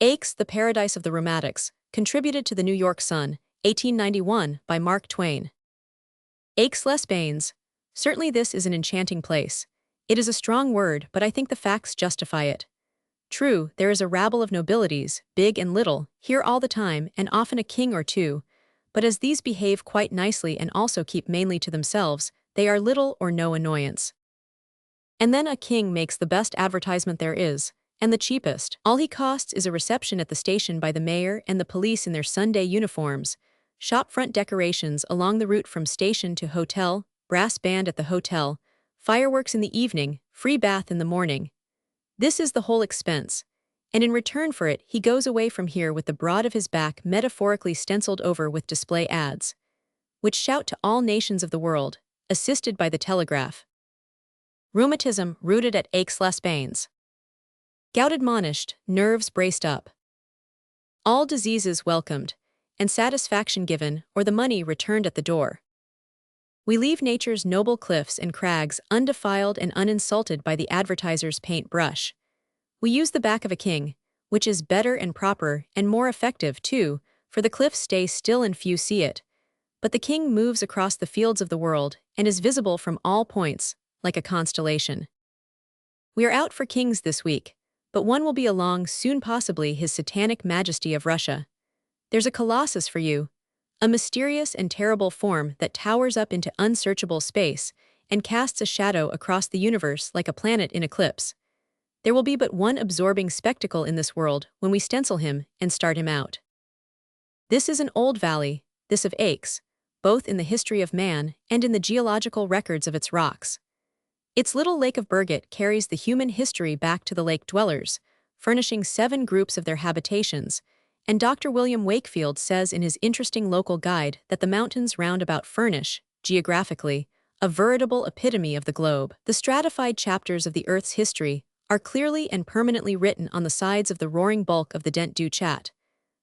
AIX, The Paradise of the Rheumatics, contributed to the New York Sun, 1891, by Mark Twain. AIX les Bains. Certainly this is an enchanting place. It is a strong word, but I think the facts justify it. True, there is a rabble of nobilities, big and little, here all the time, and often a king or two, but as these behave quite nicely and also keep mainly to themselves, they are little or no annoyance. And then a king makes the best advertisement there is, and the cheapest. All he costs is a reception at the station by the mayor and the police in their Sunday uniforms, shop front decorations along the route from station to hotel, brass band at the hotel, fireworks in the evening, free bath in the morning. This is the whole expense, and in return for it he goes away from here with the broad of his back metaphorically stenciled over with display ads, which shout to all nations of the world, assisted by the telegraph. Rheumatism rooted at AIX les Bains. Gout admonished, nerves braced up. All diseases welcomed, and satisfaction given, or the money returned at the door. We leave nature's noble cliffs and crags undefiled and uninsulted by the advertiser's paint brush. We use the back of a king, which is better and proper and more effective too, for the cliffs stay still and few see it. But the king moves across the fields of the world and is visible from all points, like a constellation. We are out for kings this week, but one will be along soon, possibly His Satanic Majesty of Russia. There's a colossus for you, a mysterious and terrible form that towers up into unsearchable space and casts a shadow across the universe like a planet in eclipse. There will be but one absorbing spectacle in this world when we stencil him and start him out. This is an old valley, this of AIX, both in the history of man and in the geological records of its rocks. Its little lake of Birgit carries the human history back to the lake dwellers, furnishing 7 groups of their habitations, and Dr. William Wakefield says in his interesting local guide that the mountains round about furnish, geographically, a veritable epitome of the globe. The stratified chapters of the Earth's history are clearly and permanently written on the sides of the roaring bulk of the Dent du Chat,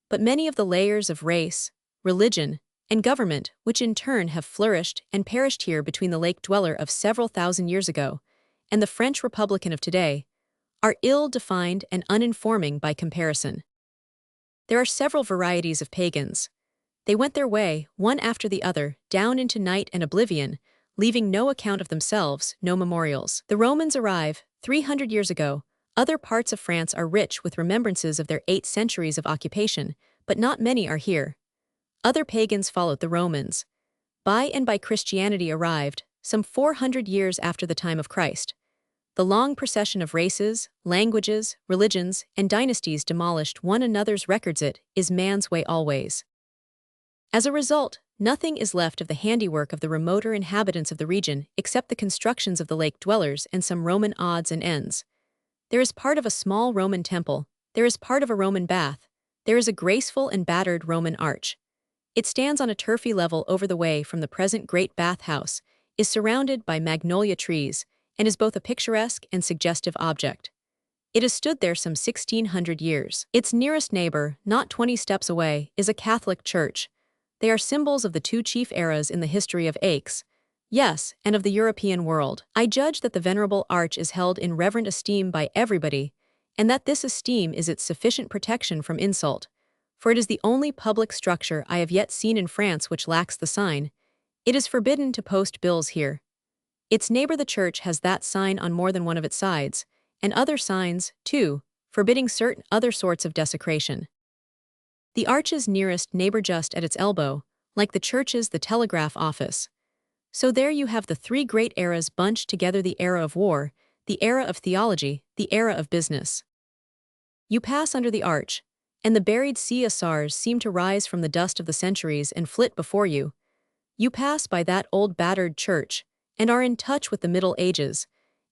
but many of the layers of race, religion, and government, which in turn have flourished and perished here between the lake dweller of several thousand years ago and the French Republican of today, are ill-defined and uninforming by comparison. There are several varieties of pagans. They went their way, one after the other, down into night and oblivion, leaving no account of themselves, no memorials. The Romans arrive, 300 years ago. Other parts of France are rich with remembrances of their 8 centuries of occupation, but not many are here. Other pagans followed the Romans. By and by Christianity arrived, some 400 years after the time of Christ. The long procession of races, languages, religions, and dynasties demolished one another's records. It is man's way always. As a result, nothing is left of the handiwork of the remoter inhabitants of the region except the constructions of the lake dwellers and some Roman odds and ends. There is part of a small Roman temple, there is part of a Roman bath, there is a graceful and battered Roman arch. It stands on a turfy level over the way from the present great bathhouse, is surrounded by magnolia trees, and is both a picturesque and suggestive object. It has stood there some 1600 years. Its nearest neighbor, not 20 steps away, is a Catholic church. They are symbols of the 2 chief eras in the history of AIX, yes, and of the European world. I judge that the venerable arch is held in reverent esteem by everybody, and that this esteem is its sufficient protection from insult, for it is the only public structure I have yet seen in France which lacks the sign. It is forbidden to post bills here. Its neighbor the church has that sign on more than one of its sides, and other signs, too, forbidding certain other sorts of desecration. The arch's nearest neighbor just at its elbow, like the church's the telegraph office. So there you have the 3 great eras bunched together: the era of war, the era of theology, the era of business. You pass under the arch, and the buried CSRs seem to rise from the dust of the centuries and flit before you. You pass by that old battered church, and are in touch with the Middle Ages,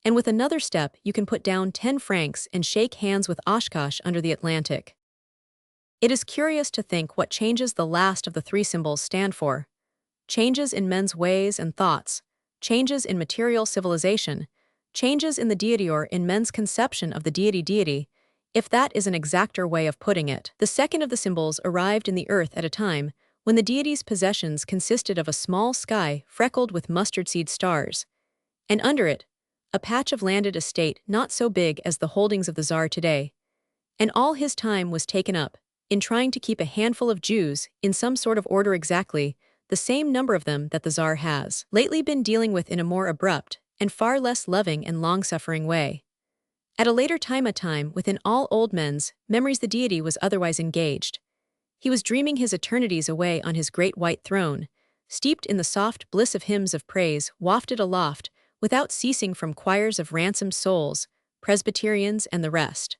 and with another step you can put down 10 francs and shake hands with Oshkosh under the Atlantic. It is curious to think what changes the last of the 3 symbols stand for. Changes in men's ways and thoughts, changes in material civilization, changes in the deity or in men's conception of the deity, if that is an exacter way of putting it. The second of the symbols arrived in the earth at a time when the deity's possessions consisted of a small sky freckled with mustard-seed stars, and under it, a patch of landed estate not so big as the holdings of the Tsar today, and all his time was taken up in trying to keep a handful of Jews in some sort of order, exactly the same number of them that the Tsar has lately been dealing with in a more abrupt and far less loving and long-suffering way. At a later time, a time within all old men's memories, the deity was otherwise engaged. He was dreaming his eternities away on his great white throne, steeped in the soft bliss of hymns of praise wafted aloft without ceasing from choirs of ransomed souls, Presbyterians and the rest.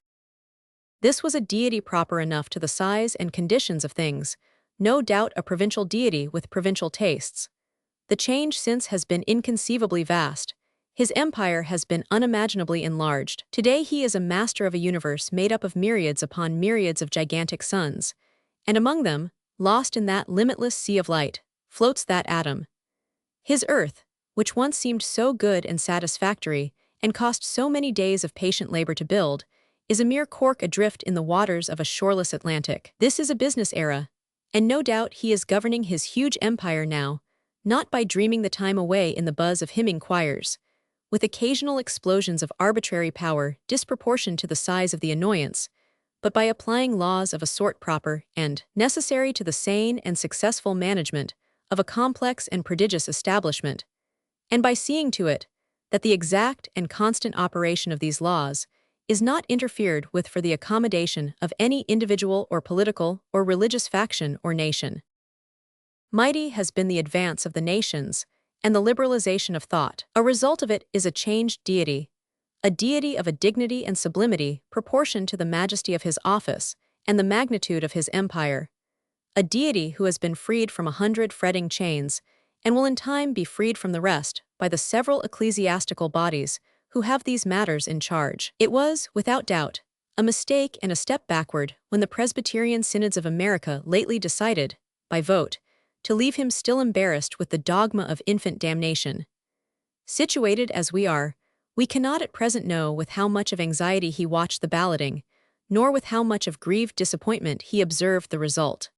This was a deity proper enough to the size and conditions of things, no doubt a provincial deity with provincial tastes. The change since has been inconceivably vast. His empire has been unimaginably enlarged. Today he is a master of a universe made up of myriads upon myriads of gigantic suns, and among them, lost in that limitless sea of light, floats that atom. His earth, which once seemed so good and satisfactory, and cost so many days of patient labor to build, is a mere cork adrift in the waters of a shoreless Atlantic. This is a business era, and no doubt he is governing his huge empire now, not by dreaming the time away in the buzz of hymning choirs, with occasional explosions of arbitrary power disproportioned to the size of the annoyance, but by applying laws of a sort proper and necessary to the sane and successful management of a complex and prodigious establishment, and by seeing to it that the exact and constant operation of these laws is not interfered with for the accommodation of any individual or political or religious faction or nation. Mighty has been the advance of the nations and the liberalization of thought. A result of it is a changed deity, a deity of a dignity and sublimity proportioned to the majesty of his office and the magnitude of his empire, a deity who has been freed from 100 fretting chains and will in time be freed from the rest by the several ecclesiastical bodies who have these matters in charge. It was, without doubt, a mistake and a step backward when the Presbyterian synods of America lately decided, by vote, to leave him still embarrassed with the dogma of infant damnation. Situated as we are, we cannot at present know with how much of anxiety he watched the balloting, nor with how much of grieved disappointment he observed the result.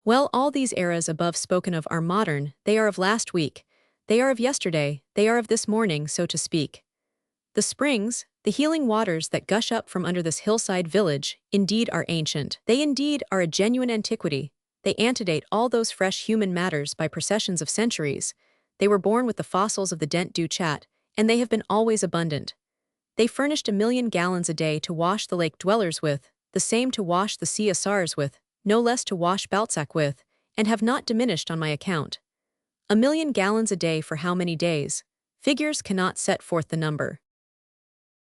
Well, all these eras above spoken of are modern, they are of last week, they are of yesterday, they are of this morning, so to speak. The springs, the healing waters that gush up from under this hillside village, indeed are ancient. They indeed are a genuine antiquity. They antedate all those fresh human matters by processions of centuries. They were born with the fossils of the Dent du Chat, and they have been always abundant. They furnished 1,000,000 gallons a day to wash the lake dwellers with, the same to wash the sea Asars with, no less to wash Balzac with, and have not diminished on my account. 1,000,000 gallons a day for how many days? Figures cannot set forth the number.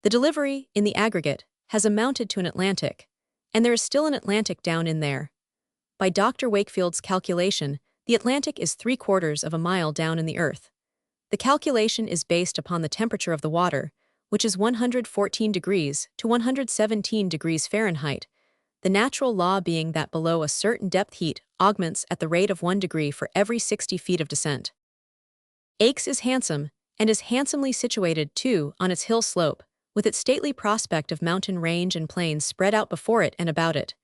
The delivery, in the aggregate, has amounted to an Atlantic, and there is still an Atlantic down in there. By Dr. Wakefield's calculation, the Atlantic is 3/4 of a mile down in the earth. The calculation is based upon the temperature of the water, which is 114 degrees to 117 degrees Fahrenheit, the natural law being that below a certain depth heat augments at the rate of 1 degree for every 60 feet of descent. AIX is handsome, and is handsomely situated, too, on its hill slope, with its stately prospect of mountain range and plains spread out before it and about it.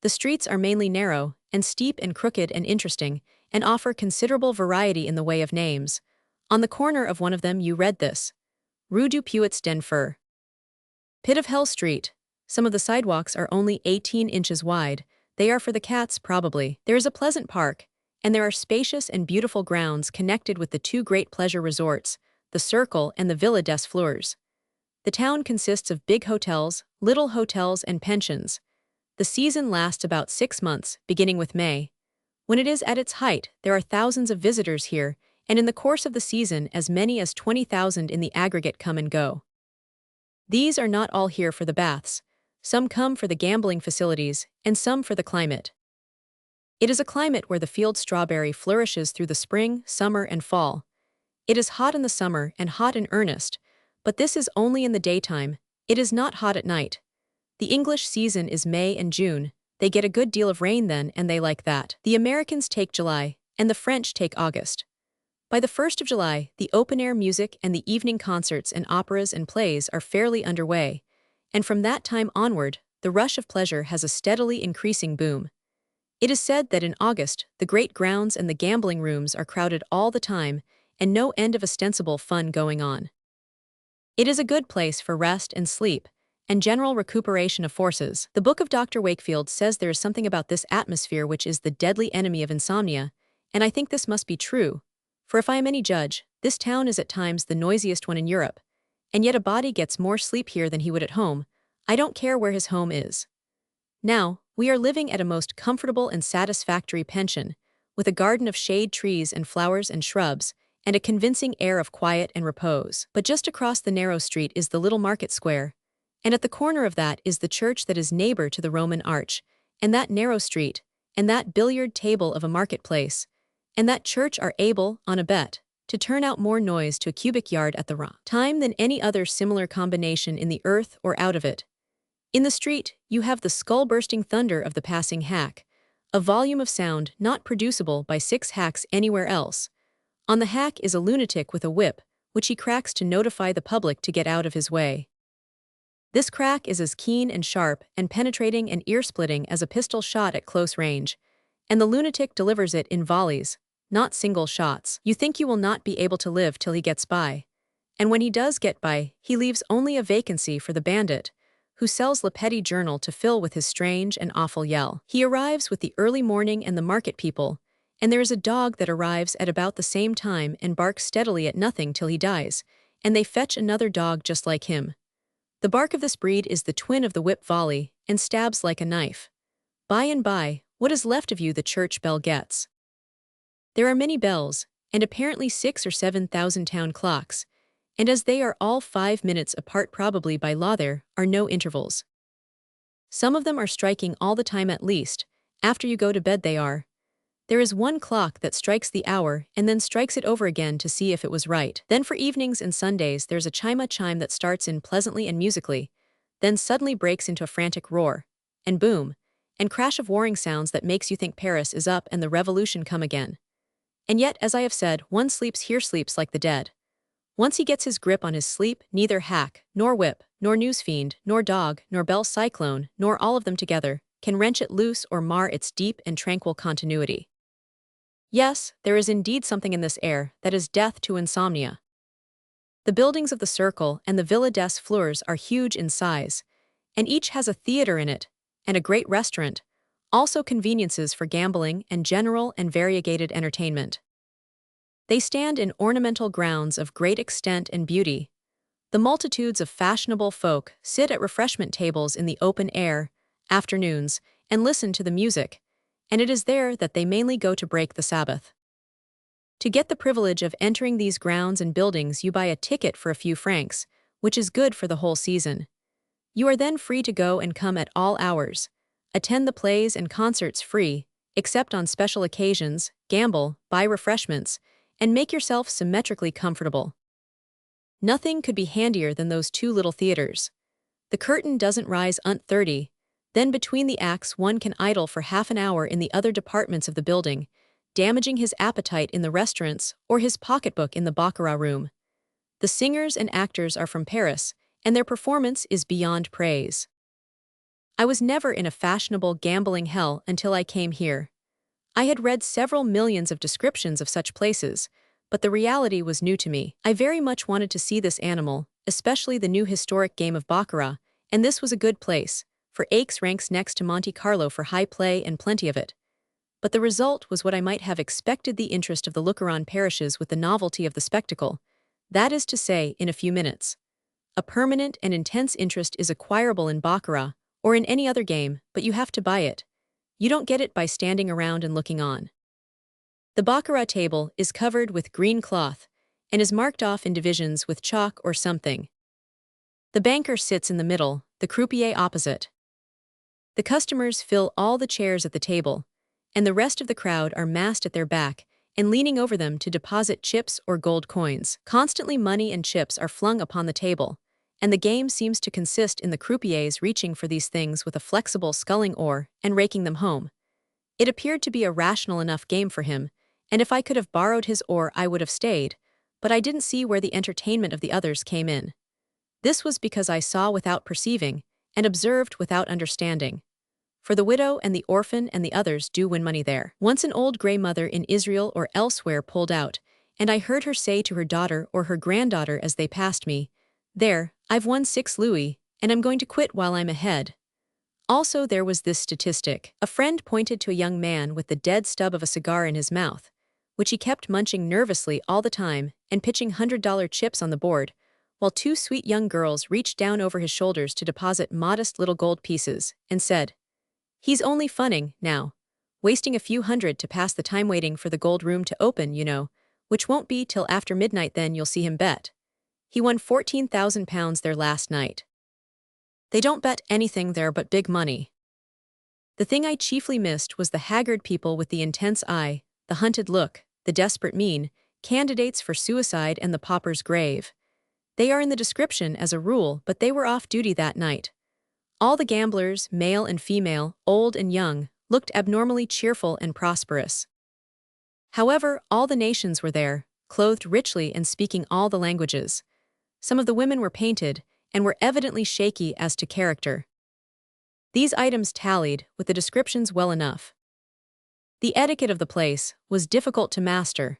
The streets are mainly narrow, and steep and crooked and interesting, and offer considerable variety in the way of names. On the corner of one of them you read this: Rue du Puits d'Enfer. Pit of Hell Street. Some of the sidewalks are only 18 inches wide. They are for the cats, probably. There is a pleasant park, and there are spacious and beautiful grounds connected with the two great pleasure resorts, the Circle and the Villa des Fleurs. The town consists of big hotels, little hotels, and pensions. The season lasts about 6 months, beginning with May. When it is at its height, there are thousands of visitors here, and in the course of the season as many as 20,000 in the aggregate come and go. These are not all here for the baths. Some come for the gambling facilities, and some for the climate. It is a climate where the field strawberry flourishes through the spring, summer, and fall. It is hot in the summer and hot in earnest, but this is only in the daytime. It is not hot at night. The English season is May and June. They get a good deal of rain then, and they like that. The Americans take July, and the French take August. By the 1st of July, the open-air music and the evening concerts and operas and plays are fairly underway, and from that time onward, the rush of pleasure has a steadily increasing boom. It is said that in August, the great grounds and the gambling rooms are crowded all the time, and no end of ostensible fun going on. It is a good place for rest and sleep, and general recuperation of forces. The Book of Dr. Wakefield says there is something about this atmosphere which is the deadly enemy of insomnia, and I think this must be true. For if I am any judge, this town is at times the noisiest one in Europe, and yet a body gets more sleep here than he would at home. I don't care where his home is. Now, we are living at a most comfortable and satisfactory pension, with a garden of shade trees and flowers and shrubs, and a convincing air of quiet and repose. But just across the narrow street is the little market square, and at the corner of that is the church that is neighbor to the Roman arch, and that narrow street, and that billiard table of a marketplace, and that church are able, on a bet, to turn out more noise to a cubic yard at the time than any other similar combination in the earth or out of it. In the street, you have the skull-bursting thunder of the passing hack, a volume of sound not producible by 6 hacks anywhere else. On the hack is a lunatic with a whip, which he cracks to notify the public to get out of his way. This crack is as keen and sharp and penetrating and ear-splitting as a pistol shot at close range, and the lunatic delivers it in volleys, not single shots. You think you will not be able to live till he gets by, and when he does get by, he leaves only a vacancy for the bandit, who sells Le Petit Journal to fill with his strange and awful yell. He arrives with the early morning and the market people, and there is a dog that arrives at about the same time and barks steadily at nothing till he dies, and they fetch another dog just like him. The bark of this breed is the twin of the whip volley, and stabs like a knife. By and by, what is left of you the church bell gets. There are many bells, and apparently 6 or 7,000 town clocks, and as they are all 5 minutes apart probably by law there are no intervals. Some of them are striking all the time at least, after you go to bed they are. There is one clock that strikes the hour and then strikes it over again to see if it was right. Then for evenings and Sundays there's a chime that starts in pleasantly and musically, then suddenly breaks into a frantic roar, and boom, and crash of warring sounds that makes you think Paris is up and the revolution come again. And yet, as I have said, one sleeps here sleeps like the dead. Once he gets his grip on his sleep, neither hack, nor whip, nor newsfiend, nor dog, nor bell cyclone, nor all of them together, can wrench it loose or mar its deep and tranquil continuity. Yes, there is indeed something in this air that is death to insomnia. The buildings of the Circle and the Villa des Fleurs are huge in size, and each has a theater in it, and a great restaurant, also conveniences for gambling and general and variegated entertainment. They stand in ornamental grounds of great extent and beauty. The multitudes of fashionable folk sit at refreshment tables in the open air, afternoons, and listen to the music, and it is there that they mainly go to break the Sabbath. To get the privilege of entering these grounds and buildings you buy a ticket for a few francs, which is good for the whole season. You are then free to go and come at all hours, attend the plays and concerts free, except on special occasions, gamble, buy refreshments, and make yourself symmetrically comfortable. Nothing could be handier than those 2 little theaters. The curtain doesn't rise unt 30, then between the acts one can idle for half an hour in the other departments of the building, damaging his appetite in the restaurants or his pocketbook in the baccarat room. The singers and actors are from Paris, and their performance is beyond praise. I was never in a fashionable gambling hell until I came here. I had read several millions of descriptions of such places, but the reality was new to me. I very much wanted to see this animal, especially the new historic game of baccarat, and this was a good place, for AIX ranks next to Monte Carlo for high play and plenty of it. But the result was what I might have expected. The interest of the looker-on perishes with the novelty of the spectacle, that is to say, in a few minutes. A permanent and intense interest is acquirable in baccarat, or in any other game, but you have to buy it. You don't get it by standing around and looking on. The baccarat table is covered with green cloth, and is marked off in divisions with chalk or something. The banker sits in the middle, the croupier opposite. The customers fill all the chairs at the table, and the rest of the crowd are massed at their back and leaning over them to deposit chips or gold coins. Constantly money and chips are flung upon the table, and the game seems to consist in the croupiers reaching for these things with a flexible sculling oar and raking them home. It appeared to be a rational enough game for him, and if I could have borrowed his oar I would have stayed, but I didn't see where the entertainment of the others came in. This was because I saw without perceiving, and observed without understanding. For the widow and the orphan and the others do win money there. Once an old grey mother in Israel or elsewhere pulled out, and I heard her say to her daughter or her granddaughter as they passed me, "There, I've won 6 louis, and I'm going to quit while I'm ahead. Also, there was this statistic. A friend pointed to a young man with the dead stub of a cigar in his mouth, which he kept munching nervously all the time and pitching $100 chips on the board, while two sweet young girls reached down over his shoulders to deposit modest little gold pieces, and said, "He's only funning, now. Wasting a few hundred to pass the time waiting for the gold room to open, which won't be till after midnight, then you'll see him bet. He won £14,000 there last night." They don't bet anything there but big money. The thing I chiefly missed was the haggard people with the intense eye, the hunted look, the desperate mien, candidates for suicide and the pauper's grave. They are in the description as a rule, but they were off duty that night. All the gamblers, male and female, old and young, looked abnormally cheerful and prosperous. However, all the nations were there, clothed richly and speaking all the languages. Some of the women were painted, and were evidently shaky as to character. These items tallied with the descriptions well enough. The etiquette of the place was difficult to master.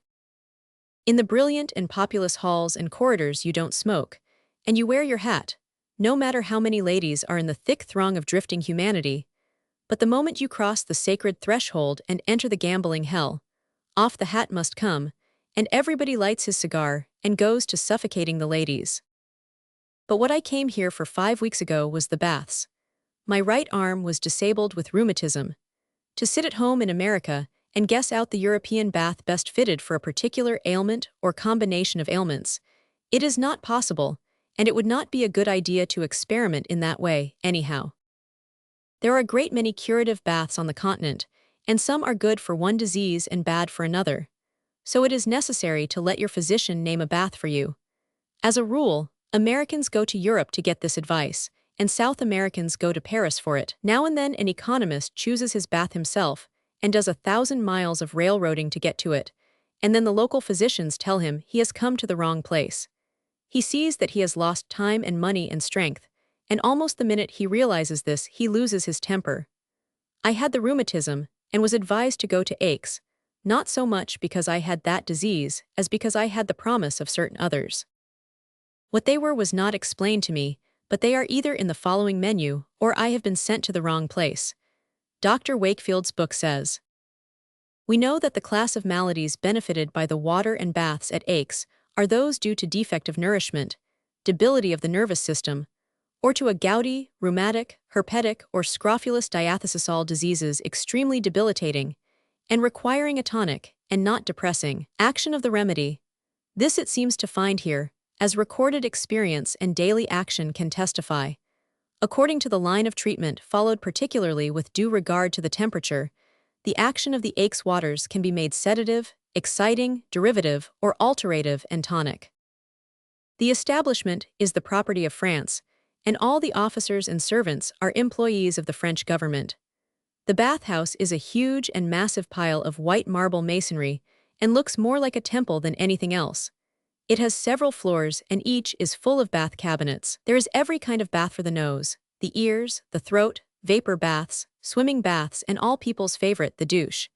In the brilliant and populous halls and corridors you don't smoke, and you wear your hat, no matter how many ladies are in the thick throng of drifting humanity, but the moment you cross the sacred threshold and enter the gambling hell, off the hat must come, and everybody lights his cigar and goes to suffocating the ladies. But what I came here for 5 weeks ago was the baths. My right arm was disabled with rheumatism. To sit at home in America and guess out the European bath best fitted for a particular ailment or combination of ailments, it is not possible, and it would not be a good idea to experiment in that way, anyhow. There are a great many curative baths on the continent, and some are good for one disease and bad for another. So it is necessary to let your physician name a bath for you. As a rule, Americans go to Europe to get this advice, and South Americans go to Paris for it. Now and then an economist chooses his bath himself and does 1,000 miles of railroading to get to it, and then the local physicians tell him he has come to the wrong place. He sees that he has lost time and money and strength, and almost the minute he realizes this, he loses his temper. I had the rheumatism and was advised to go to AIX, not so much because I had that disease as because I had the promise of certain others. What they were was not explained to me, but they are either in the following menu or I have been sent to the wrong place. Dr. Wakefield's book says, "We know that the class of maladies benefited by the water and baths at AIX are those due to defect of nourishment, debility of the nervous system, or to a gouty, rheumatic, herpetic, or scrofulous diathysosol diseases extremely debilitating, and requiring a tonic, and not depressing, action of the remedy. This it seems to find here, as recorded experience and daily action can testify. According to the line of treatment followed particularly with due regard to the temperature, the action of the AIX waters can be made sedative, exciting, derivative, or alterative and tonic. The establishment is the property of France, and all the officers and servants are employees of the French government. The bathhouse is a huge and massive pile of white marble masonry and looks more like a temple than anything else. It has several floors and each is full of bath cabinets. There is every kind of bath for the nose, the ears, the throat, vapor baths, swimming baths, and all people's favorite, the douche.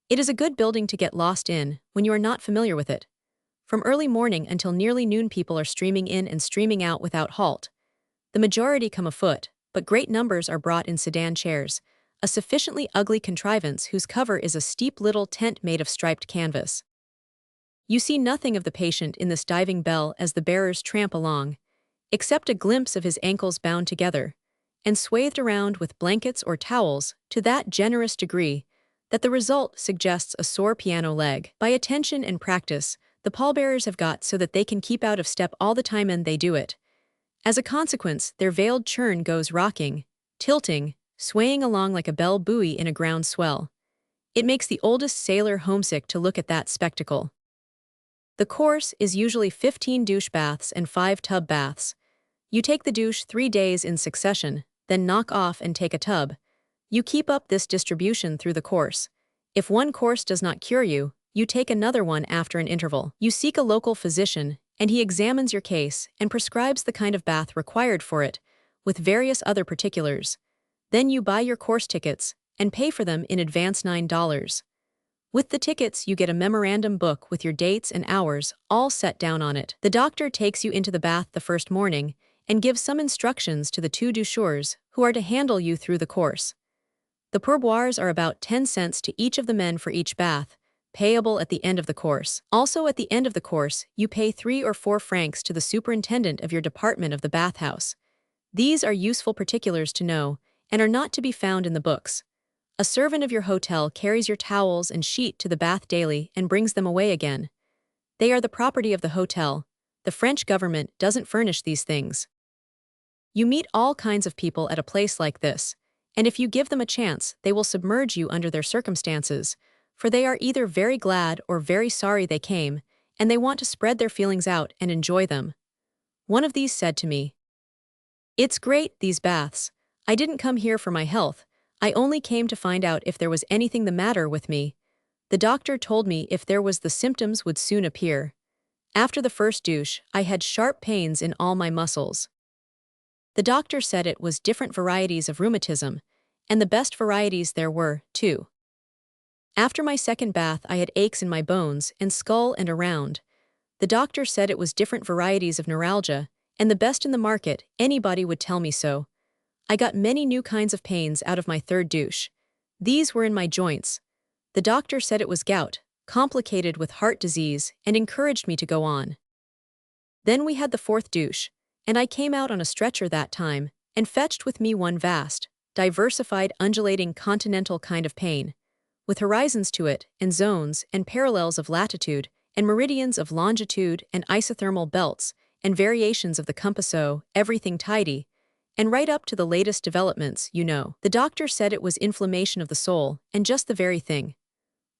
It is a good building to get lost in when you are not familiar with it. From early morning until nearly noon people are streaming in and streaming out without halt. The majority come afoot, but great numbers are brought in sedan chairs, a sufficiently ugly contrivance whose cover is a steep little tent made of striped canvas. You see nothing of the patient in this diving bell as the bearers tramp along, except a glimpse of his ankles bound together, and swathed around with blankets or towels to that generous degree that the result suggests a sore piano leg. By attention and practice, the pallbearers have got so that they can keep out of step all the time and they do it. As a consequence, their veiled churn goes rocking, tilting, swaying along like a bell buoy in a ground swell. It makes the oldest sailor homesick to look at that spectacle. The course is usually 15 douche baths and 5 tub baths. You take the douche 3 days in succession, then knock off and take a tub. You keep up this distribution through the course. If one course does not cure you, you take another one after an interval. You seek a local physician, and he examines your case and prescribes the kind of bath required for it, with various other particulars. Then you buy your course tickets and pay for them in advance $9. With the tickets, you get a memorandum book with your dates and hours all set down on it. The doctor takes you into the bath the first morning and gives some instructions to the two doucheurs who are to handle you through the course. The pourboires are about 10 cents to each of the men for each bath, payable at the end of the course. Also at the end of the course, you pay 3 or 4 francs to the superintendent of your department of the bathhouse. These are useful particulars to know, and are not to be found in the books. A servant of your hotel carries your towels and sheet to the bath daily and brings them away again. They are the property of the hotel. The French government doesn't furnish these things. You meet all kinds of people at a place like this, and if you give them a chance, they will submerge you under their circumstances, for they are either very glad or very sorry they came, and they want to spread their feelings out and enjoy them. One of these said to me, "It's great, these baths. I didn't come here for my health. I only came to find out if there was anything the matter with me. The doctor told me if there was the symptoms would soon appear. After the first douche, I had sharp pains in all my muscles. The doctor said it was different varieties of rheumatism, and the best varieties there were, too. After my second bath, I had aches in my bones and skull and around. The doctor said it was different varieties of neuralgia, and the best in the market, anybody would tell me so. I got many new kinds of pains out of my third douche. These were in my joints. The doctor said it was gout, complicated with heart disease, and encouraged me to go on. Then we had the fourth douche, and I came out on a stretcher that time, and fetched with me one vast, diversified undulating continental kind of pain, with horizons to it, and zones, and parallels of latitude, and meridians of longitude, and isothermal belts, and variations of the compasseau, everything tidy, and right up to the latest developments, you know. The doctor said it was inflammation of the soul, and just the very thing.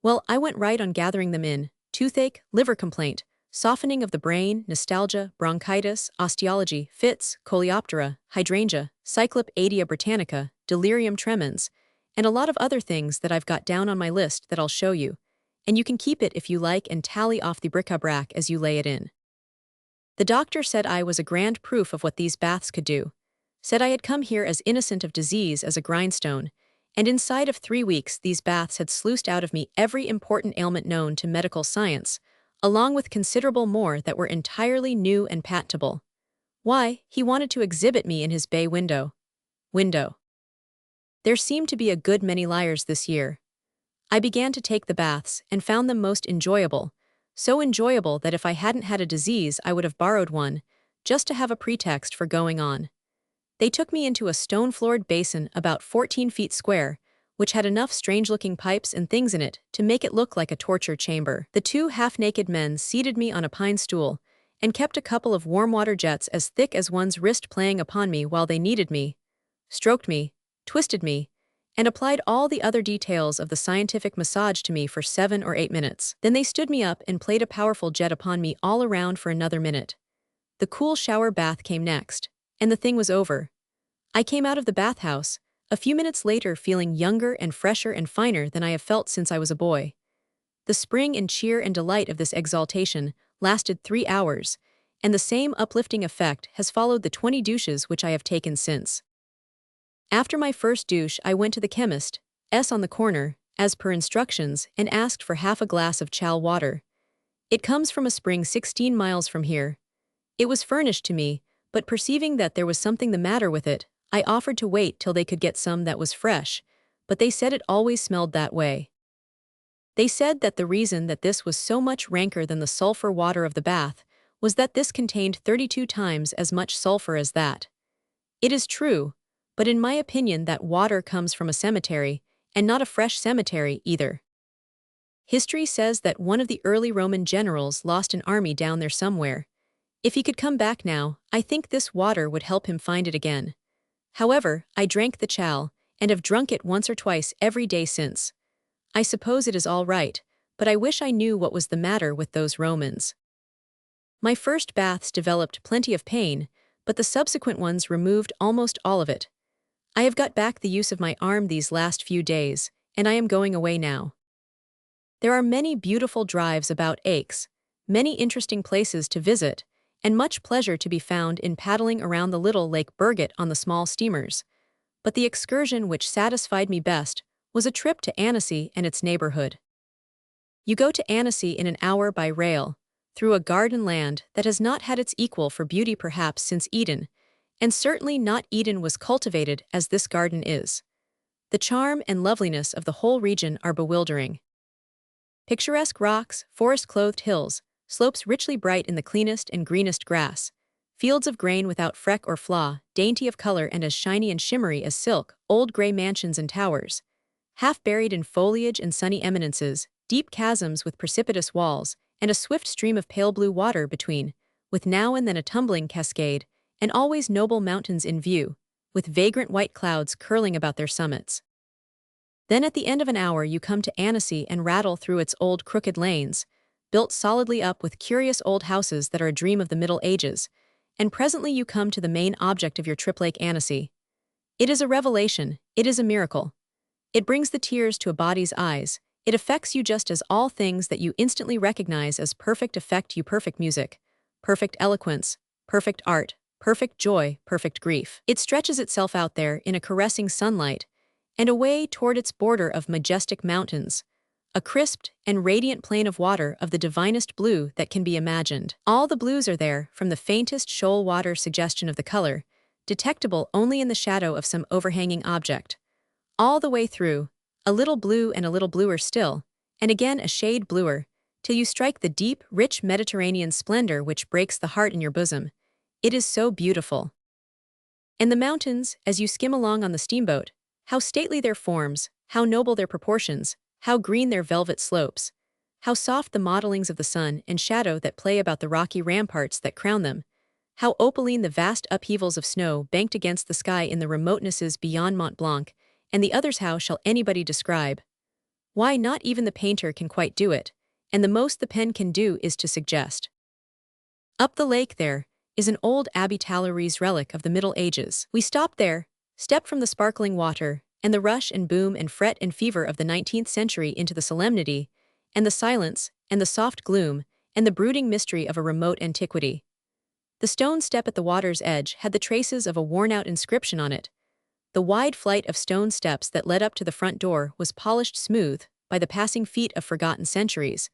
Well, I went right on gathering them in: toothache, liver complaint, softening of the brain, nostalgia, bronchitis, osteology, fits, coleoptera, hydrangea, cyclopedia britannica, delirium tremens, and a lot of other things that I've got down on my list that I'll show you, and you can keep it if you like and tally off the bric-a-brac as you lay it in. The doctor said I was a grand proof of what these baths could do, said I had come here as innocent of disease as a grindstone, and inside of 3 weeks these baths had sluiced out of me every important ailment known to medical science, along with considerable more that were entirely new and patentable. Why, he wanted to exhibit me in his bay window. There seemed to be a good many liars this year. I began to take the baths and found them most enjoyable, so enjoyable that if I hadn't had a disease I would have borrowed one, just to have a pretext for going on. They took me into a stone-floored basin about 14 feet square, which had enough strange-looking pipes and things in it to make it look like a torture chamber. The 2 half-naked men seated me on a pine stool, and kept a couple of warm water jets as thick as one's wrist playing upon me while they kneaded me, stroked me, twisted me, and applied all the other details of the scientific massage to me for 7 or 8 minutes. Then they stood me up and played a powerful jet upon me all around for another minute. The cool shower bath came next, and the thing was over. I came out of the bathhouse, a few minutes later feeling younger and fresher and finer than I have felt since I was a boy. The spring and cheer and delight of this exaltation lasted 3 hours, and the same uplifting effect has followed the 20 douches which I have taken since. After my first douche I went to the chemist, on the corner, as per instructions, and asked for half a glass of chal water. It comes from a spring 16 miles from here. It was furnished to me, but perceiving that there was something the matter with it, I offered to wait till they could get some that was fresh, but they said it always smelled that way. They said that the reason that this was so much ranker than the sulfur water of the bath was that this contained 32 times as much sulfur as that. It is true, but in my opinion that water comes from a cemetery, and not a fresh cemetery either. History says that one of the early Roman generals lost an army down there somewhere. If he could come back now, I think this water would help him find it again. However, I drank the chal, and have drunk it once or twice every day since. I suppose it is all right, but I wish I knew what was the matter with those Romans. My first baths developed plenty of pain, but the subsequent ones removed almost all of it. I have got back the use of my arm these last few days, and I am going away now. There are many beautiful drives about AIX, many interesting places to visit, and much pleasure to be found in paddling around the little Lake Burgett on the small steamers. But the excursion which satisfied me best was a trip to Annecy and its neighborhood. You go to Annecy in an hour by rail, through a garden land that has not had its equal for beauty perhaps since Eden, And certainly not Eden was cultivated as this garden is. The charm and loveliness of the whole region are bewildering. Picturesque rocks, forest-clothed hills, slopes richly bright in the cleanest and greenest grass, fields of grain without freck or flaw, dainty of color and as shiny and shimmery as silk, old gray mansions and towers, half buried in foliage and sunny eminences, deep chasms with precipitous walls, and a swift stream of pale blue water between, with now and then a tumbling cascade, and always noble mountains in view, with vagrant white clouds curling about their summits. Then at the end of an hour you come to Annecy and rattle through its old crooked lanes, built solidly up with curious old houses that are a dream of the Middle Ages, and presently you come to the main object of your trip, Lake Annecy. It is a revelation, it is a miracle. It brings the tears to a body's eyes, it affects you just as all things that you instantly recognize as perfect affect you: perfect music, perfect eloquence, perfect art, perfect joy, perfect grief. It stretches itself out there in a caressing sunlight, and away toward its border of majestic mountains, a crisped and radiant plain of water of the divinest blue that can be imagined. All the blues are there, from the faintest shoal water suggestion of the color, detectable only in the shadow of some overhanging object, all the way through, a little blue and a little bluer still, and again a shade bluer, till you strike the deep, rich Mediterranean splendor which breaks the heart in your bosom. It is so beautiful. And the mountains, as you skim along on the steamboat, how stately their forms, how noble their proportions, how green their velvet slopes, how soft the mottlings of the sun and shadow that play about the rocky ramparts that crown them, how opaline the vast upheavals of snow banked against the sky in the remotenesses beyond Mont Blanc, and the others how shall anybody describe? Why, not even the painter can quite do it, and the most the pen can do is to suggest. Up the lake there is an old Abbey Talleries relic of the Middle Ages. We stopped there, stepped from the sparkling water, and the rush and boom and fret and fever of the 19th century into the solemnity, and the silence, and the soft gloom, and the brooding mystery of a remote antiquity. The stone step at the water's edge had the traces of a worn-out inscription on it. The wide flight of stone steps that led up to the front door was polished smooth by the passing feet of forgotten centuries,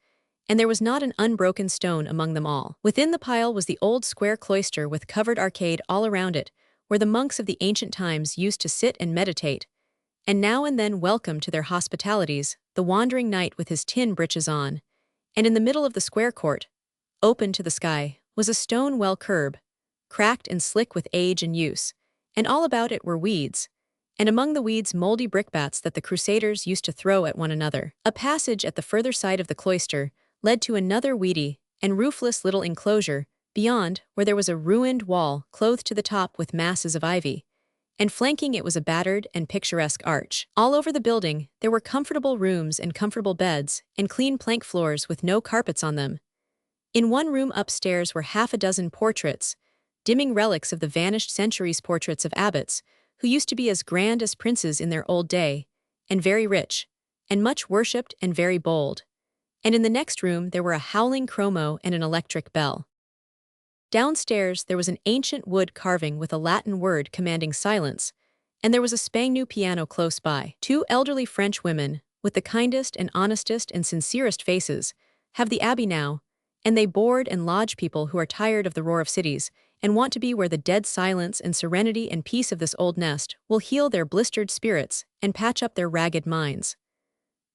and there was not an unbroken stone among them all. Within the pile was the old square cloister with covered arcade all around it, where the monks of the ancient times used to sit and meditate, and now and then welcome to their hospitalities the wandering knight with his tin breeches on. And in the middle of the square court, open to the sky, was a stone well curb, cracked and slick with age and use, and all about it were weeds, and among the weeds moldy brickbats that the crusaders used to throw at one another. A passage at the further side of the cloister led to another weedy and roofless little enclosure beyond, where there was a ruined wall clothed to the top with masses of ivy, and flanking it was a battered and picturesque arch. All over the building there were comfortable rooms and comfortable beds and clean plank floors with no carpets on them. In one room upstairs were half a dozen portraits, dimming relics of the vanished centuries, portraits of abbots who used to be as grand as princes in their old day, and very rich, and much worshipped and very bold. And in the next room there were a howling chromo and an electric bell. Downstairs there was an ancient wood carving with a Latin word commanding silence, and there was a spang-new piano close by. Two elderly French women, with the kindest and honestest and sincerest faces, have the abbey now, and they board and lodge people who are tired of the roar of cities and want to be where the dead silence and serenity and peace of this old nest will heal their blistered spirits and patch up their ragged minds.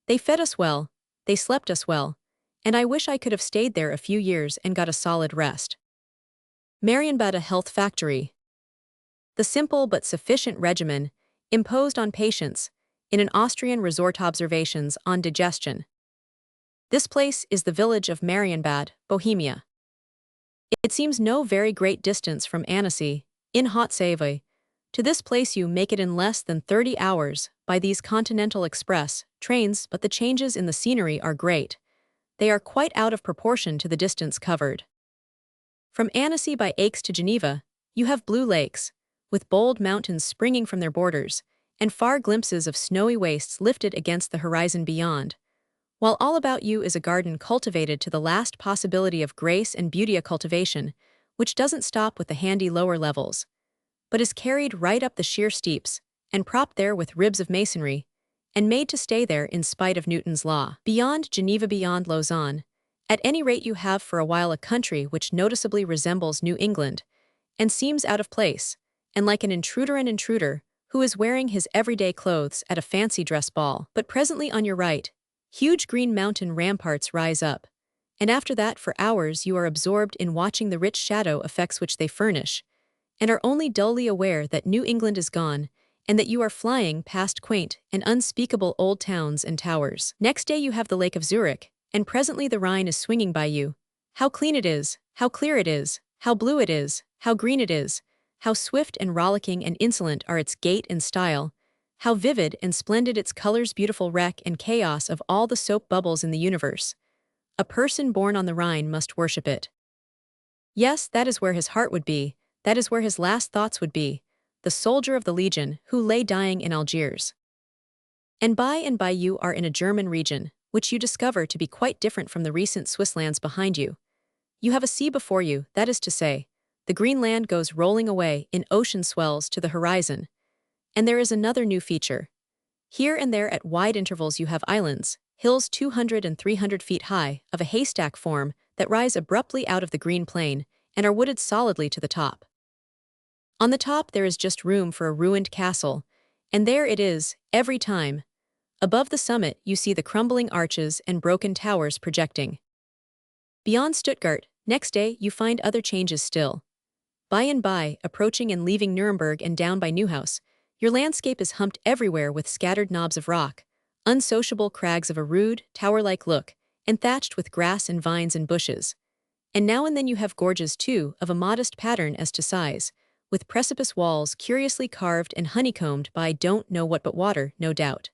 They fed us well, they slept us well, and I wish I could have stayed there a few years and got a solid rest. Marienbad, a health factory. The simple but sufficient regimen imposed on patients in an Austrian resort. Observations on digestion. This place is the village of Marienbad, Bohemia. It seems no very great distance from Annecy, in Haute-Savoie. To this place you make it in less than 30 hours by these Continental Express trains, but the changes in the scenery are great. They are quite out of proportion to the distance covered. From Annecy by AIX to Geneva, you have blue lakes, with bold mountains springing from their borders, and far glimpses of snowy wastes lifted against the horizon beyond, while all about you is a garden cultivated to the last possibility of grace and beauty, a cultivation which doesn't stop with the handy lower levels, but is carried right up the sheer steeps, and propped there with ribs of masonry, and made to stay there in spite of Newton's law. Beyond Geneva, beyond Lausanne, at any rate you have for a while a country which noticeably resembles New England, and seems out of place, and like an intruder, who is wearing his everyday clothes at a fancy dress ball. But presently on your right, huge green mountain ramparts rise up, and after that for hours you are absorbed in watching the rich shadow effects which they furnish, and are only dully aware that New England is gone, and that you are flying past quaint and unspeakable old towns and towers. Next day you have the Lake of Zurich, and presently the Rhine is swinging by you. How clean it is, how clear it is, how blue it is, how green it is, how swift and rollicking and insolent are its gait and style, how vivid and splendid its colors, beautiful wreck and chaos of all the soap bubbles in the universe. A person born on the Rhine must worship it. Yes, that is where his heart would be, that is where his last thoughts would be, the soldier of the Legion who lay dying in Algiers. And by you are in a German region, which you discover to be quite different from the recent Swiss lands behind you. You have a sea before you, that is to say, the green land goes rolling away in ocean swells to the horizon. And there is another new feature. Here and there at wide intervals you have islands, hills 200 and 300 feet high, of a haystack form, that rise abruptly out of the green plain, and are wooded solidly to the top. On the top there is just room for a ruined castle, and there it is, every time. Above the summit you see the crumbling arches and broken towers projecting. Beyond Stuttgart, next day you find other changes still. By and by, approaching and leaving Nuremberg and down by Neuhaus, your landscape is humped everywhere with scattered knobs of rock, unsociable crags of a rude, tower-like look, and thatched with grass and vines and bushes. And now and then you have gorges too, of a modest pattern as to size, with precipice walls curiously carved and honeycombed by don't know what but water, no doubt.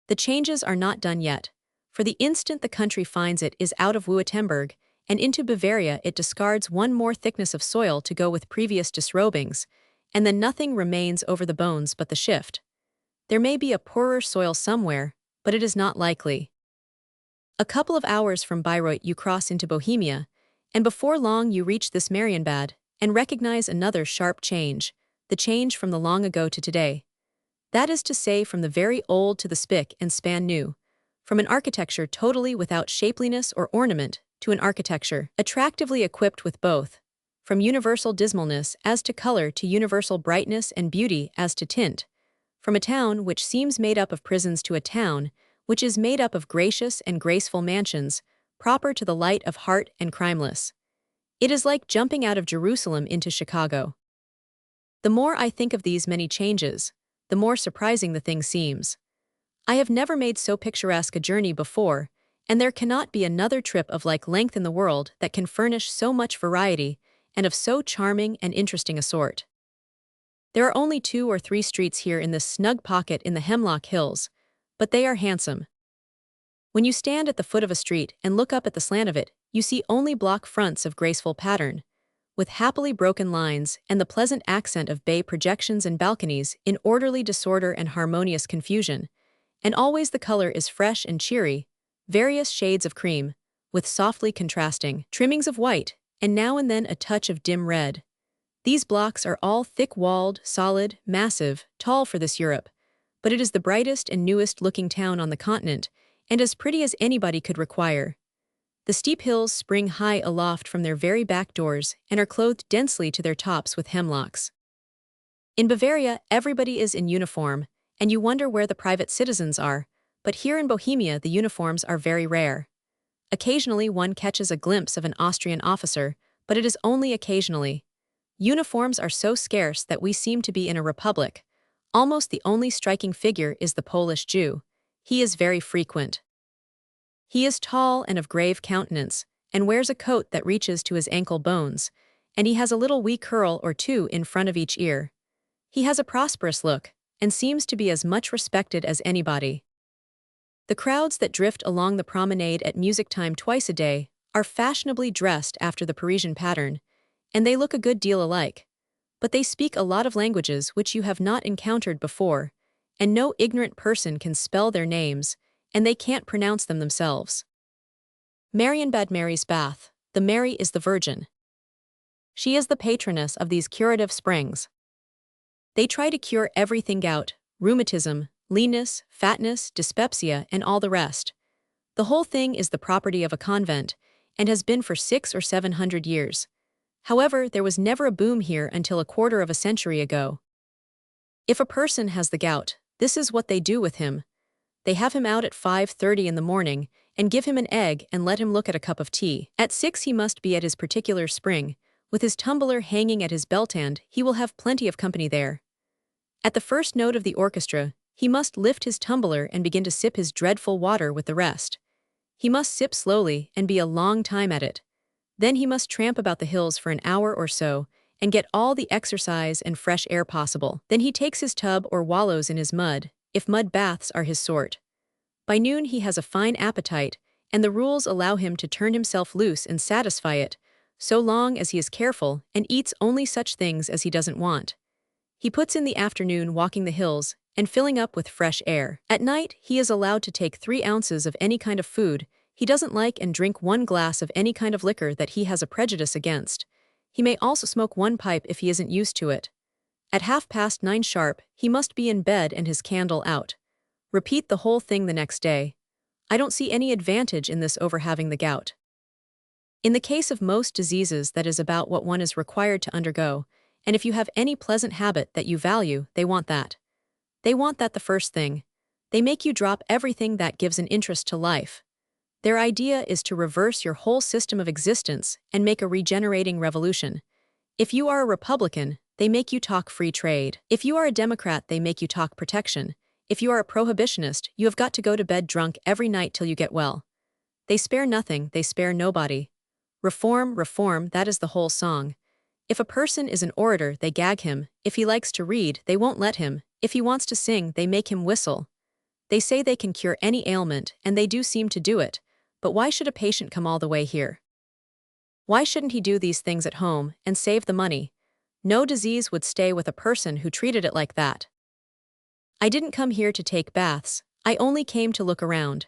The changes are not done yet, for the instant the country finds it is out of Württemberg, and into Bavaria it discards one more thickness of soil to go with previous disrobings, and then nothing remains over the bones but the shift. There may be a poorer soil somewhere, but it is not likely. A couple of hours from Bayreuth you cross into Bohemia, and before long you reach this Marienbad, and recognize another sharp change, the change from the long ago to today. That is to say, from the very old to the spick and span new, from an architecture totally without shapeliness or ornament to an architecture attractively equipped with both, from universal dismalness as to color to universal brightness and beauty as to tint, from a town which seems made up of prisons to a town which is made up of gracious and graceful mansions, proper to the light of heart and crimeless. It is like jumping out of Jerusalem into Chicago. The more I think of these many changes, the more surprising the thing seems. I have never made so picturesque a journey before, and there cannot be another trip of like length in the world that can furnish so much variety and of so charming and interesting a sort. There are only 2 or 3 streets here in this snug pocket in the Hemlock Hills, but they are handsome. When you stand at the foot of a street and look up at the slant of it, you see only block fronts of graceful pattern, with happily broken lines and the pleasant accent of bay projections and balconies in orderly disorder and harmonious confusion, and always the color is fresh and cheery, various shades of cream, with softly contrasting trimmings of white, and now and then a touch of dim red. These blocks are all thick-walled, solid, massive, tall for this Europe, but it is the brightest and newest-looking town on the continent, and as pretty as anybody could require. The steep hills spring high aloft from their very back doors and are clothed densely to their tops with hemlocks. In Bavaria, everybody is in uniform, and you wonder where the private citizens are, but here in Bohemia the uniforms are very rare. Occasionally one catches a glimpse of an Austrian officer, but it is only occasionally. Uniforms are so scarce that we seem to be in a republic. Almost the only striking figure is the Polish Jew. He is very frequent. He is tall and of grave countenance, and wears a coat that reaches to his ankle bones, and he has a little wee curl or two in front of each ear. He has a prosperous look, and seems to be as much respected as anybody. The crowds that drift along the promenade at music time twice a day are fashionably dressed after the Parisian pattern, and they look a good deal alike. But they speak a lot of languages which you have not encountered before, and no ignorant person can spell their names, and they can't pronounce them themselves. Marienbad, Mary's bath. The Mary is the Virgin. She is the patroness of these curative springs. They try to cure everything: gout, rheumatism, leanness, fatness, dyspepsia, and all the rest. The whole thing is the property of a convent, and has been for 600 or 700 years. However, there was never a boom here until a quarter of a century ago. If a person has the gout, this is what they do with him. They have him out at 5:30 in the morning and give him an egg and let him look at a cup of tea. At 6 he must be at his particular spring. With his tumbler hanging at his belt-end, he will have plenty of company there. At the first note of the orchestra, he must lift his tumbler and begin to sip his dreadful water with the rest. He must sip slowly and be a long time at it. Then he must tramp about the hills for an hour or so and get all the exercise and fresh air possible. Then he takes his tub or wallows in his mud, if mud baths are his sort. By noon he has a fine appetite, and the rules allow him to turn himself loose and satisfy it, so long as he is careful and eats only such things as he doesn't want. He puts in the afternoon walking the hills and filling up with fresh air. At night, he is allowed to take 3 ounces of any kind of food he doesn't like and drink 1 glass of any kind of liquor that he has a prejudice against. He may also smoke 1 pipe if he isn't used to it. At 9:30 sharp, he must be in bed and his candle out. Repeat the whole thing the next day. I don't see any advantage in this over having the gout. In the case of most diseases, that is about what one is required to undergo, and if you have any pleasant habit that you value, they want that. They want that the first thing. They make you drop everything that gives an interest to life. Their idea is to reverse your whole system of existence and make a regenerating revolution. If you are a Republican, they make you talk free trade. If you are a Democrat, they make you talk protection. If you are a prohibitionist, you have got to go to bed drunk every night till you get well. They spare nothing, they spare nobody. Reform, reform, that is the whole song. If a person is an orator, they gag him. If he likes to read, they won't let him. If he wants to sing, they make him whistle. They say they can cure any ailment, and they do seem to do it. But why should a patient come all the way here? Why shouldn't he do these things at home and save the money? No disease would stay with a person who treated it like that. I didn't come here to take baths, I only came to look around.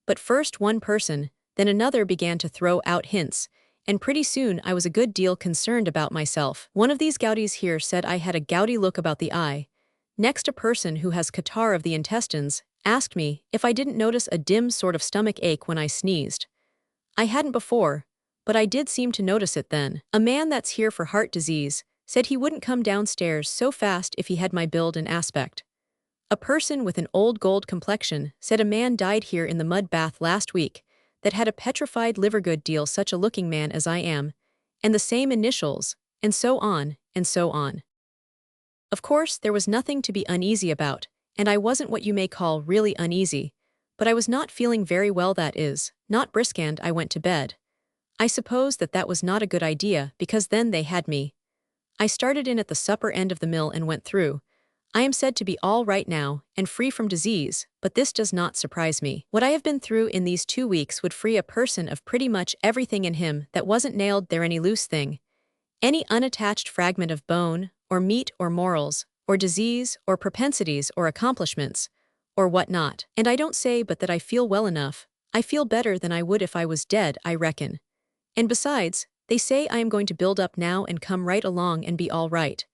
But first one person, then another began to throw out hints, and pretty soon I was a good deal concerned about myself. One of these gouties here said I had a gouty look about the eye. Next, a person who has catarrh of the intestines asked me if I didn't notice a dim sort of stomach ache when I sneezed. I hadn't before, but I did seem to notice it then. A man that's here for heart disease said he wouldn't come downstairs so fast if he had my build and aspect. A person with an old gold complexion said a man died here in the mud bath last week that had a petrified liver, good deal such a looking man as I am, and the same initials, and so on, and so on. Of course, there was nothing to be uneasy about, and I wasn't what you may call really uneasy, but I was not feeling very well, that is, not brisk, and I went to bed. I suppose that was not a good idea, because then they had me. I started in at the supper end of the mill and went through. I am said to be all right now, and free from disease, but this does not surprise me. What I have been through in these 2 weeks would free a person of pretty much everything in him that wasn't nailed there, any loose thing, any unattached fragment of bone, or meat, or morals, or disease, or propensities, or accomplishments, or what not. And I don't say but that I feel well enough. I feel better than I would if I was dead, I reckon. And besides, they say I am going to build up now and come right along and be all right.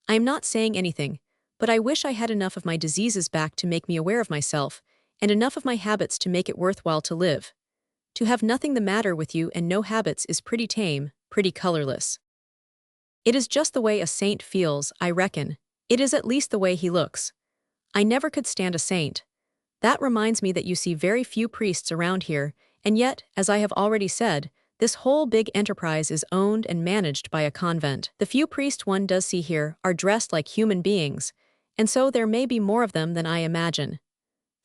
I am not saying anything, but I wish I had enough of my diseases back to make me aware of myself, and enough of my habits to make it worthwhile to live. To have nothing the matter with you and no habits is pretty tame, pretty colorless. It is just the way a saint feels, I reckon. It is at least the way he looks. I never could stand a saint. That reminds me that you see very few priests around here, and yet, as I have already said, this whole big enterprise is owned and managed by a convent. The few priests one does see here are dressed like human beings, and so there may be more of them than I imagine.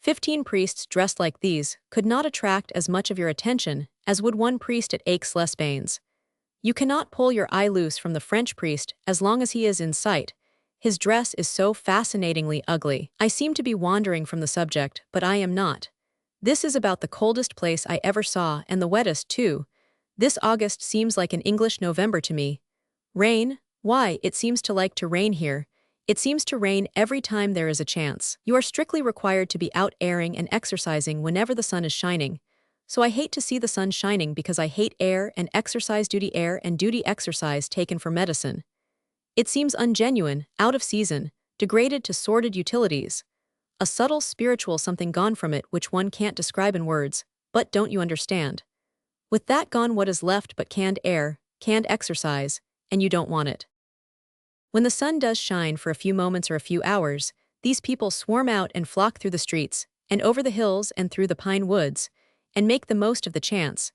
15 priests dressed like these could not attract as much of your attention as would one priest at Aix-les-Bains. You cannot pull your eye loose from the French priest as long as he is in sight. His dress is so fascinatingly ugly. I seem to be wandering from the subject, but I am not. This is about the coldest place I ever saw, and the wettest, too. This August seems like an English November to me. Rain? Why, it seems to like to rain here. It seems to rain every time there is a chance. You are strictly required to be out airing and exercising whenever the sun is shining. So I hate to see the sun shining because I hate air and duty exercise taken for medicine. It seems ungenuine, out of season, degraded to sordid utilities. A subtle spiritual something gone from it which one can't describe in words, but don't you understand? With that gone, what is left but canned air, can't exercise, and you don't want it. When the sun does shine for a few moments or a few hours, these people swarm out and flock through the streets, and over the hills and through the pine woods, and make the most of the chance.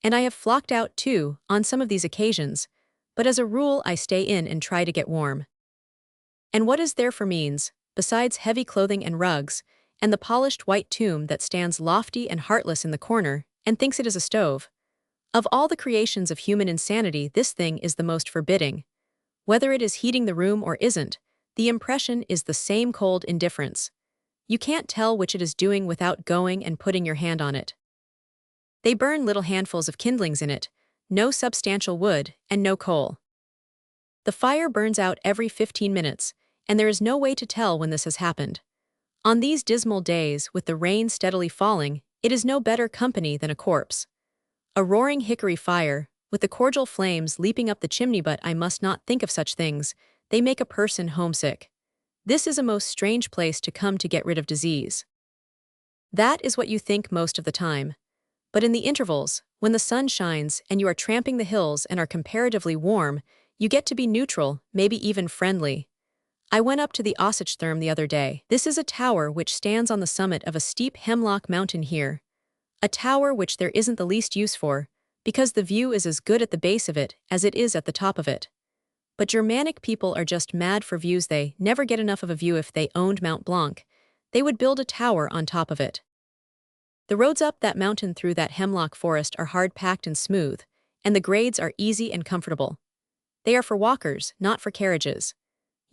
And I have flocked out too, on some of these occasions, but as a rule I stay in and try to get warm. And what is there for means, besides heavy clothing and rugs, and the polished white tomb that stands lofty and heartless in the corner, and thinks it is a stove? Of all the creations of human insanity, this thing is the most forbidding. Whether it is heating the room or isn't, the impression is the same cold indifference. You can't tell which it is doing without going and putting your hand on it. They burn little handfuls of kindlings in it, no substantial wood, and no coal. The fire burns out every 15 minutes, and there is no way to tell when this has happened. On these dismal days, with the rain steadily falling, it is no better company than a corpse. A roaring hickory fire, with the cordial flames leaping up the chimney, but I must not think of such things, they make a person homesick. This is a most strange place to come to get rid of disease. That is what you think most of the time. But in the intervals, when the sun shines and you are tramping the hills and are comparatively warm, you get to be neutral, maybe even friendly. I went up to the Aussichtturm the other day. This is a tower which stands on the summit of a steep hemlock mountain here. A tower which there isn't the least use for, because the view is as good at the base of it as it is at the top of it. But Germanic people are just mad for views. They never get enough of a view. If they owned Mount Blanc, they would build a tower on top of it. The roads up that mountain through that hemlock forest are hard-packed and smooth, and the grades are easy and comfortable. They are for walkers, not for carriages.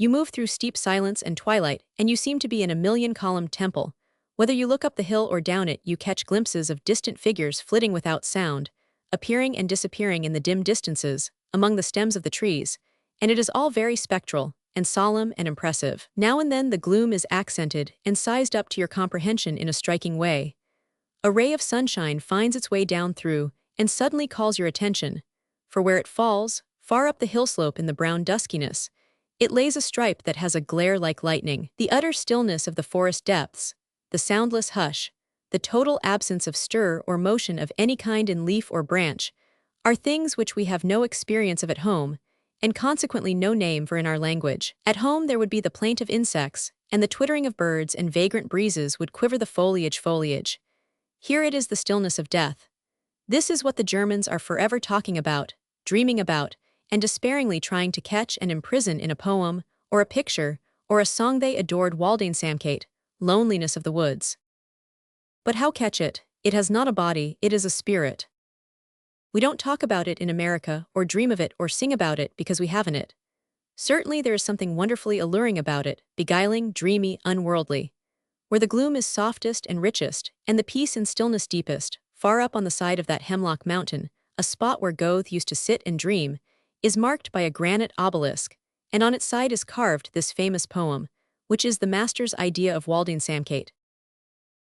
You move through steep silence and twilight, and you seem to be in a million-columned temple. Whether you look up the hill or down it, you catch glimpses of distant figures flitting without sound, appearing and disappearing in the dim distances, among the stems of the trees, and it is all very spectral, and solemn and impressive. Now and then the gloom is accented and sized up to your comprehension in a striking way. A ray of sunshine finds its way down through, and suddenly calls your attention, for where it falls, far up the hillslope in the brown duskiness, it lays a stripe that has a glare like lightning. The utter stillness of the forest depths, the soundless hush, the total absence of stir or motion of any kind in leaf or branch, are things which we have no experience of at home, and consequently no name for in our language. At home there would be the plaint of insects, and the twittering of birds, and vagrant breezes would quiver the foliage. Here it is the stillness of death. This is what the Germans are forever talking about, dreaming about, and despairingly trying to catch and imprison in a poem, or a picture, or a song. They adored Waldeinsamkeit, loneliness of the woods. But how catch it? It has not a body, it is a spirit. We don't talk about it in America, or dream of it, or sing about it because we haven't it. Certainly there is something wonderfully alluring about it, beguiling, dreamy, unworldly. Where the gloom is softest and richest, and the peace and stillness deepest, far up on the side of that hemlock mountain, a spot where Goethe used to sit and dream, is marked by a granite obelisk, and on its side is carved this famous poem, which is the master's idea of Waldeinsamkeit.